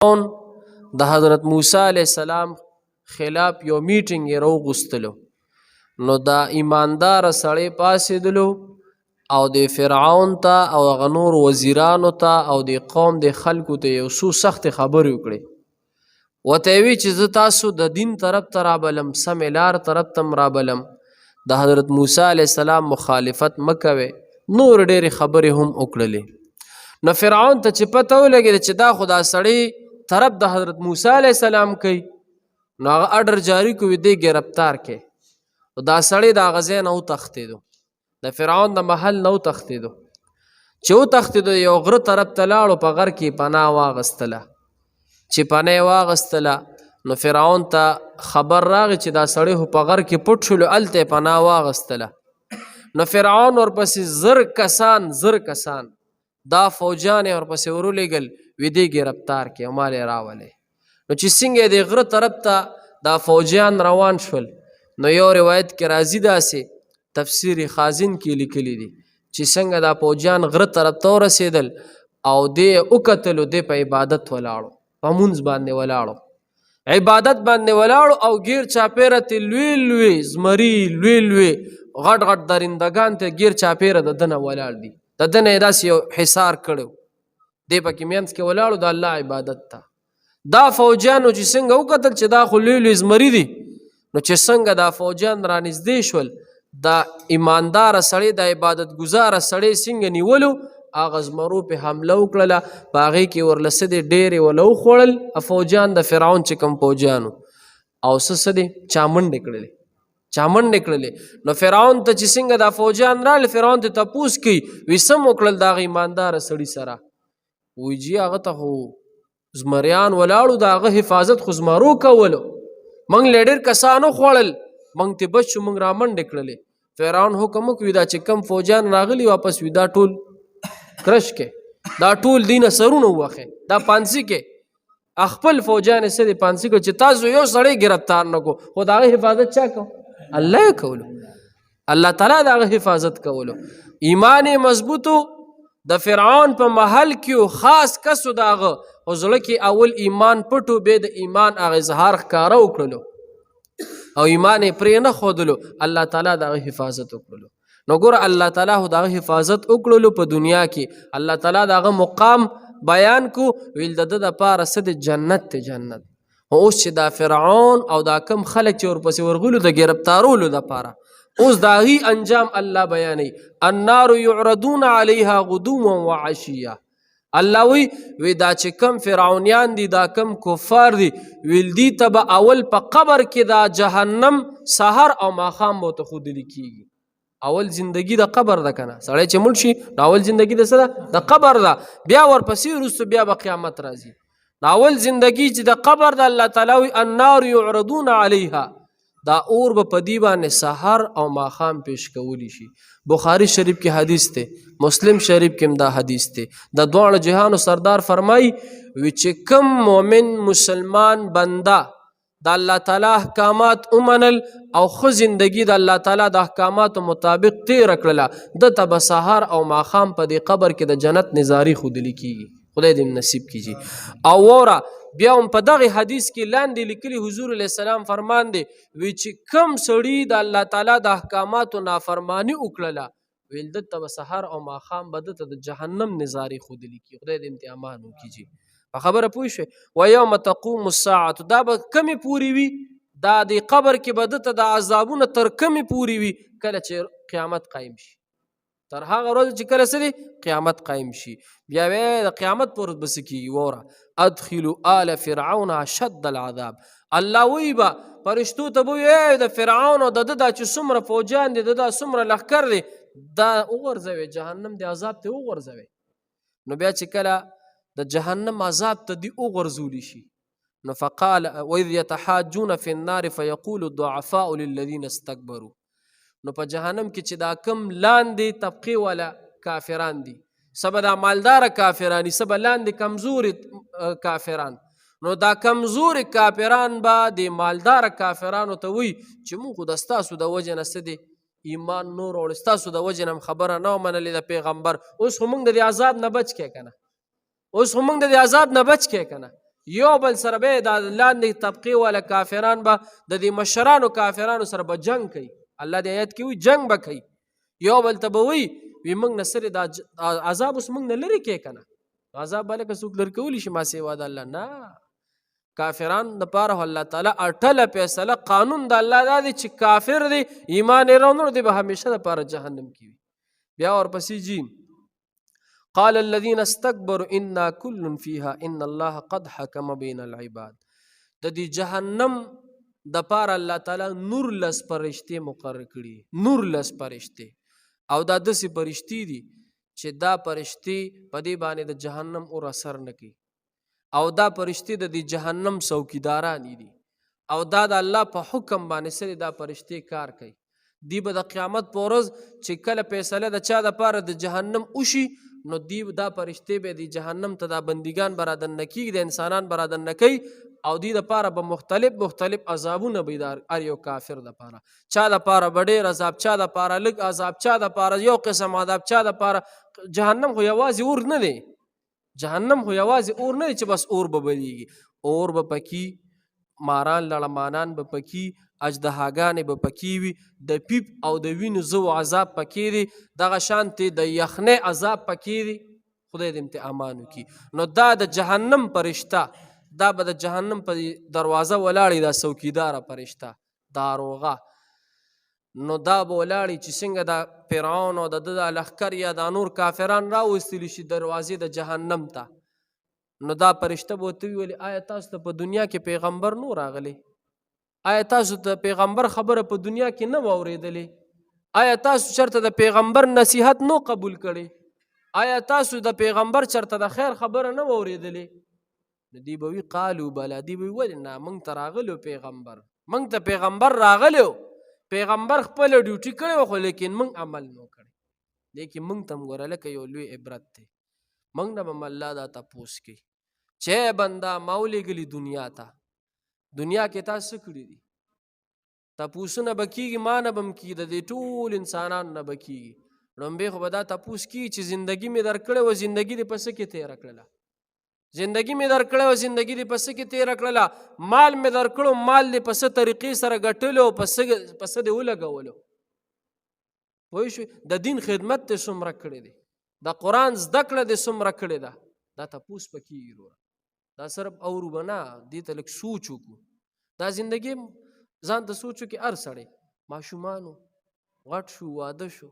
د حضرت موسی علیه السلام خلاف یو میټینګ یې راوغوښتلو، نو دا ایمانداره سړی پاڅېدلو او د فرعون ته او هغه نور وزیرانو ته او د قوم د خلکو ته یو څو سختې خبرې وکړې. ورته یې وی چې زه تاسو د دین طرف ته رابلم، سمې لار طرف ته م رابلم، د حضرت موسی علیه السلام مخالفت مه کوئ. نور ډېرې خبرې هم وکړلې. نو فرعون ته چې پته ولګېده چې دا خو دا سړی طرف د حضرت موسی علیه السلام کوي، نو هغه اډر جاری کړو دې ګرفتار کړي. دا سړی د هغه ځای نه وتښتېدو، د فرعون د محل نه وتښتېدو. چې وتښتېدو یو غره طرف ته لاړو، په غر کې پناه واغستله. چې پناه یې واغستله نو فرعون ته خبر راغی چې دا سړی خو په غر کې پټ شولو، هلته یې پناه واغستله. نو فرعون ورپسې زر کسان دا فوجان یې ورپسې ورولېږل، وی دې ګرفتار کړي او مال یې راولئ. نو چې څنګه د غره طرف ته دا فوجیان روان شول، نو یو روایت کې راځي داسې، تفسیر خازن کې لیکلی دي چې څنګه دا فوجیان غره طرف ته ورسېدل او دې وکتلو، دې په عبادت ولاړو، په مونځ باندې ولاړو، عبادت باندې ولاړو او غیر چاپیره ته لوی لوی زمري، لوی لوی غټ غټ درندګان ته غیر چاپیره د دنه ولاړ دي، د دنه یې داسې یو حصار کړو، دې پکې منځ کې ولاړو د الله عبادت ته. دا فوجیانو چې څنګه وکتل چې دا خو لوی لوی زمري دي، نو چې څنګه دا فوجیان رانږدې شول، دا ایمانداره سړی، د عبادت گزاره سړی څنګه نیولو، هغه زمرو پې حمله وکړله، په هغې کې ورله څه دي ډېرې وله وخوړل فوجیان د فرعون چې کوم فوجیانو، او څه دي چامنډې کړلې، چامنډې کړلې. نو فرعون ته چې څنګه دا فوجیان راغلل، فرعون ته تپوس کوي، وی څه مو کړل د هغه ایمانداره سړي سره؟ وی جي هغه ته خو زمریان ولاړو، د هغه حفاظت خو زمرو کولو، موږ له ډېر کسانو خوړل، موږ ته بچ شو، موږ رامنډې کړلې. فرعون حکم وکړي دا چې کم فوجیان راغلي واپس وي دا ټول کرش کې، دا ټول دینه سرونه ووخې، دا پانسي کې خپل فوجیان یې څه دي پانسي کړو چې تاسو یو سړی ګرفتار نه کو، خو د هغه حفاظت چا کو؟ الله یې کولو، الله تعالی د هغه حفاظت کولو. ایمان یې مضبوطو، د فرعون په محل کې خاص کسو د هغه خو زړه کې اول ایمان پټو، بیا د ایمان هغه اظهار ښکاره وکړلو او ایمان یې پرې نه ښودلو، الله تعالی د هغه حفاظت وکړلو. نو ګوره الله تعالی خو د هغه حفاظت وکړلو په دنیا کې، الله تعالی د هغه مقام بیان کو، ویل د ده دپاره څه د جنت دی جنت. اوس چې دا فرعون او دا کم خلک چې ورپسې ورغلو د ګرفتارولو دپاره، اوس د هغې انجام الله بیانوي، النار یعرضون علیها غدوا وعشیه. الله وی دا چې کم فرعونیان دي، دا کم کفار دي، ویل دي ته به اول په قبر کې دا جهنم سحر او ماښام به ورته ښودلي کېږي. اول زندگی د قبر ده که نه، سړی چې مړ شي نو اول زندگی د څه ده؟ د قبر ده، بیا ورپسې وروسته بیا به قیامت راځي. اول زندگی چې د قبر ده، الله تعالی وی النار یعرضون علیها، دا اور به په دې باندې سحر او ماښام پیش کولی شي. بخاری شریف کې حدیث دی، مسلم شریف کې هم دا حدیث دی. د دواړو جهانو سردار فرمایي وی چې کم مؤمن مسلمان بنده د الله تعالی احکامات ومنل او ښه زندگی د الله تعالی د احکاماتو مطابق تیره کړله، دته به سحر او ماښام په دې قبر کې د جنت نظاري ښودلي کېږي. خدای دې نصیب کیږي. او وره بیا هم په دغه حدیث کې لاندې لیکلي حضور علیه السلام فرمان دی، وی چې کم سړي د الله تعالی د احکاماتو نافرماني وکړله، ویل دته به سحر او ماښام به دته د جهنم نظارې ښودلي کېږي. خدای دې امتحان وکړي. په خبره پوه شوې؟ ویوم تقوم الساعة، دا به کمې پورې وي، دا د قبر کې به دته د عذابونه تر کمې پورې وي کله چې قیامت قایم شي، تر هغه ورځ چې کله څه دی قیامت قایم شي. بیا د قیامت پر ورځ به څه کېږي؟ وره ادخلوا آل فرعون اشد العذاب. الله وی به فرشتو ته به وی د فرعون او د ده دا چې څومره فوجیان دي، د دا څومره لښکر دی، دا وغورځوئ جهنم د عذاب ته وغورځوئ. نو بیا چې کله د جهنم عذاب ته دی وغورځولی شي، نو فقال واذ یتحاجون فی النار فیقول الضعفاء للذین استکبروا. نو په جهنم کې چې دا کم لاندې طبقې والا کافران دي، څه به دا مالداره کافران دي، څه به لاندې کمزوري کافران، نو دا کمزوري کافران به د مالداره کافرانو ته وایي چې موږ خو د ستاسو د وجې نه څه دی ایمان نور وړو، ستاسو د وجې نه خبره نه ومنلې د پیغمبر، اوس خو موږ د دې عذاب نه بچ کې که نه، اوس خو موږ د دې عذاب نه بچ کې که نه. یو بل سره به د لاندې طبقې والا کافران به د دې مشرانو کافرانو سره به جنگ کوي. الله دې آیت کې وي جنگ به کوي. یو بل ته به وي موږ نه سره دا عذاب اوس موږ نه لرې کې که نه عذاب به لکه څوک لرې کولی شي ما سوا د الله نه. کافران دپاره الله تعالی اټله فیصله قانون د الله دا دی چې کافر دی ایمان یې راوړ دی به همیشه دپاره جهنم کې وي. بیا ورپسې جي قال الذين استكبروا انا كل فيها ان الله قد حكم بين العباد. د دې جهنم د پاره الله تعالی نور لس فرشتې مقرر کړي. نور لس فرشتې او دا داسې فرشتې دي چې دا فرشتې په دې باندې د جهنم اور اثر نه کوي او دا فرشتې د دې جهنم څوکیداران دي او دا د الله په حکم باندې سره دا فرشتې کار کوي. دی به د قیامت په ورځ چې کله فیصله د چا دپاره د جهنم وشي نو دی دا فرشتې به د جهنم ته دا بندګان برادن نه کېږي د انسانان برادن نه کوي او دی دپاره به مختلف عذابونه به هر یو کافر دپاره چا دپاره به ډېر عذاب چا دپاره لږ عذاب چا دپاره یو قسم عذاب چا دپاره. جهنم خو یوازې اور نه دی. جهنم خو یوازې اور نه دی چې بس اور به بلیږي. اور به پکې ماران لړمانان به پکې اژدهاګانې به پکې وي د پیپ او د وینو زو عذاب پکې دی دغه شانتې د یخنۍ عذاب پکې دی. خدای دې امتحان وکړي. نو دا د جهنم فرشته دا به د جهنم په دروازه ولاړې دا څوکیداره فرشته داروغه نو دا به ولاړې چې څنګه د فرعون او د ده د لښکر یا د نور کافران راوستلی شي دروازې د جهنم ته نو دا فرشته به ورته وویل آیا تاسو ته په دنیا کې پیغمبر نو راغلی؟ آیا تاسو ته پیغمبر خبره په دنیا کې نه واورېدلې؟ آیا تاسو چرته د پیغمبر نصیحت نو قبول کړي؟ آیا تاسو د پیغمبر چرته د خیر خبره نه واورېدلې؟ نو دی به وي قالو بله. دی به وي ولې نه موږ ته راغلی پیغمبر موږ ته پیغمبر راغلی پیغمبر خپله ډیوټي کړې وه خو لیکن موږ عمل نو کړی لیکن موږ ته هم ګوره لکه یو لوی عبرت دی. موږ نه به هم الله دا تپوس کوي چې بنده ما ولېږلي دنیا ته دنیا کې تا څه کړي دي؟ تپوسونه به کېږي ما نه به هم کېږي د دې ټول انسانانو نه به کېږي. لومبې خو به دا تپوس کېږي چې زندګي مې درکړې وه زندګي دې په څه کې تېره کړله؟ زندگی می در کړو زندگی دې په څه کې تېره کړله؟ مال می در کړو مال دې په څه طریقې سره ګټلو په څه دې ولګولو؟ پوه شوې؟ د دین خدمت دې څومره کړی دی د قرآن زده کړه دې څومره کړې ده دا تپوس به کېږي وروره. دا صرف اورو به نه دې ته لږ سوچ وکړو. دا زندګي ځان ته سوچ وکړي هر سړی ماشومانو غټ شو واده شو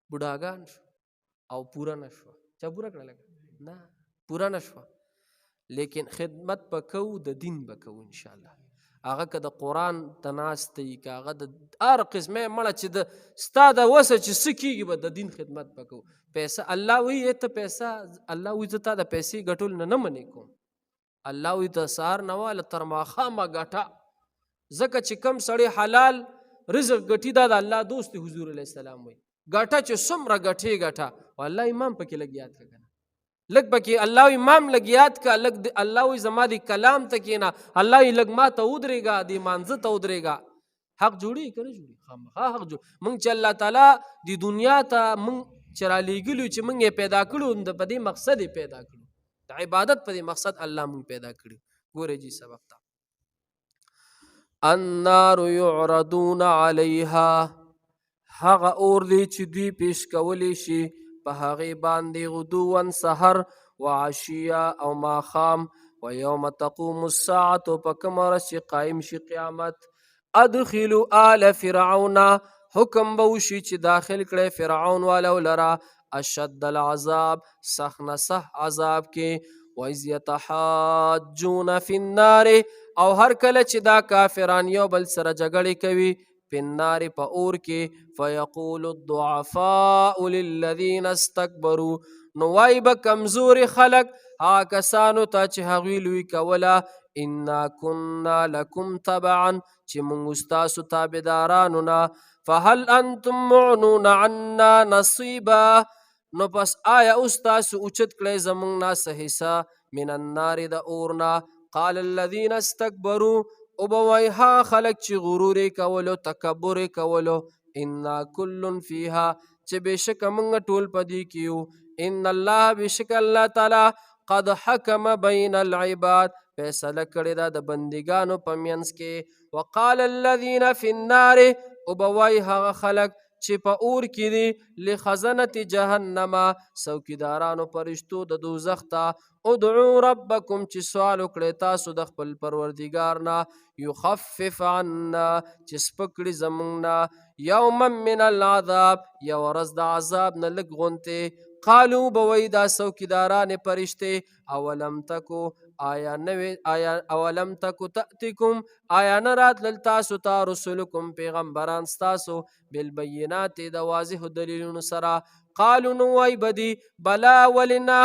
بوډاګان شو او پوره نه شوه. چا پوره کړه؟ نه پوره نه شوه لیکن خدمت به کوو د دین به کوو انشاءالله. هغه که د قرآن ته ناست دی که هغه د هر قسمه مړه چې د ستا د وسه چې څه کېږي به د دین خدمت به کوو. پیسه الله وایي ته پیسه الله وایي زه تا د پیسې ګټلو نه منې کوم. الله وایي د سهار نه واله تر ماښامه ګټه ځکه چې کم سړی حلال رزق ګټي دا د الله دوست دی. حضور علیه السلام وایي ګټه چې څومره ګټې ګټه والله امام پکې لږ یاد کړه لږ پکې الله امام لږ یاد کا لږ الله وایي زما د کلام ته کښېنه الله وایي لږ ما ته ودرېږه د مانځه ته ودرېږه. حق جوړېږي که نه جوړېږي؟ خامخا حق جوړ. موږ چې الله تعالی د دنیا ته موږ چې رالیږلي چې موږ یې پیدا کړو په دې مقصد یې پیدا کړو د عبادت په دې مقصد الله موږ پیدا کړي. ګورئ جي سبق ته النار یعرضون علیها هغه اور دی چې دوی پیش کولی شي په هغې باندې غدوا سحر وعشیا او ماښام و یوم تقوم الساعة په کومه ورځ چې قایم شي قیامت ادخلوا آل فرعون حکم به وشي چې داخل کړی فرعون والا لره اشد العذاب سخت نه سخت عذاب کې وإذ یتحاجون فی النار او هر کله چې دا کافران یو بل سره جګړې کوي فی النار په اور کې فیقول الضعفاء للذین استکبروا نو وایي به کمزوري خلک هغه کسانو ته چې هغوی لوی کوله انا کنا لکم تبعا چې موږ ستاسو تابعدارانو نه فهل انتم معنون عنا نصیبا نو پس آیا اوس تاسو اوچت کړئ زموږ نه څه حصه من النار د اورنا قال الذین استکبروا او به وایي هغه خلک چې غرور یې کولو تکبر یې کولو انا کل فیها چې بېشکه موږ ټول په دې کې یو ان الله بېشکه الله تعالی قد حکم بین العباد فیصله کړې ده د بندګانو په منځ کې. وقال الذین فی النار او به وایي هغه خلک چې په اور کې دي لخزنة جهنم څوکیدارانو فرشتو د دوزخ ته ادعوا ربکم چې سوال وکړئ تاسو د خپل پروردګار نه یخفف عنا چې سپک کړي زموږ نه یوما من العذاب یو ورځ د عذاب نه لږ غونتې. قالو به وایي دا څوکیدارانې فرشتې اولم تکو اولم تکو تأتیکم آیا نه راتلل تاسو ته رسولکم پیغمبران ستاسو بالبینات د واضحو دلیلونو سره. قالو نو وایي به دي بلا ولې نه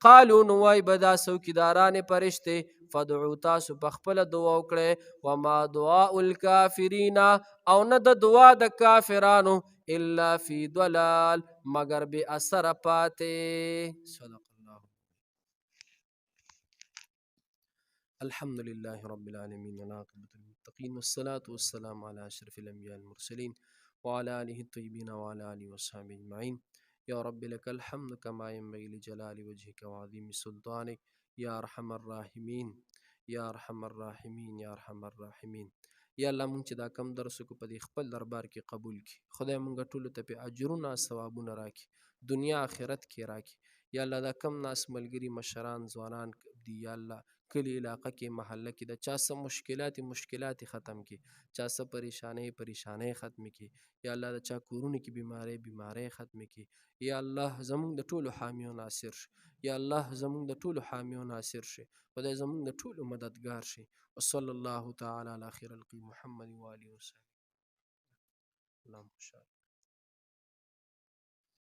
قالو نو وایي به دا څوکیدارانې فرشتې فدعو تاسو په خپله دعا وکړئ وما دعاء الکافرین او نه د دعا د کافرانو الا فی ضلال مگر بې اثره پاتې. صدق الله. الحمد لله رب العالمين والعاقبة للمتقين والصلاة والسلام على أشرف الأنبياء المرسلين وعلى آله الطيبين وعلى آله وصحبه أجمعين. يا رب لك الحمد كما ينبغي لجلال وجهك وعظيم سلطانك يا أرحم الراحمين يا أرحم الراحمين يا أرحم الراحمين. یا الله مونږ چې دا کم درس وکړو په دې خپل دربار کې قبول کړي. خدای مونږ ټولو ته پې اجرونه ثوابونه راکړي دنیا آخرت کې راکړي. یا الله دا کم ناس ملګري مشران ځوانان دي یا الله کلي علاقه کې محله کې د چا څه مشکلات ختم کړي چا څه پریشانۍ ختم کړي. یا الله د چا کورونو کې بیماری ختم کړي. یا الله زمونږ د ټولو حامی و ناصر شي. یا الله زمونږ د ټولو حامی و ناصر شي. خدای زمونږ د ټولو مددگار شي. وصلی الله تعالی علی خیر الخلق محمد و آله وصحبه. اللهم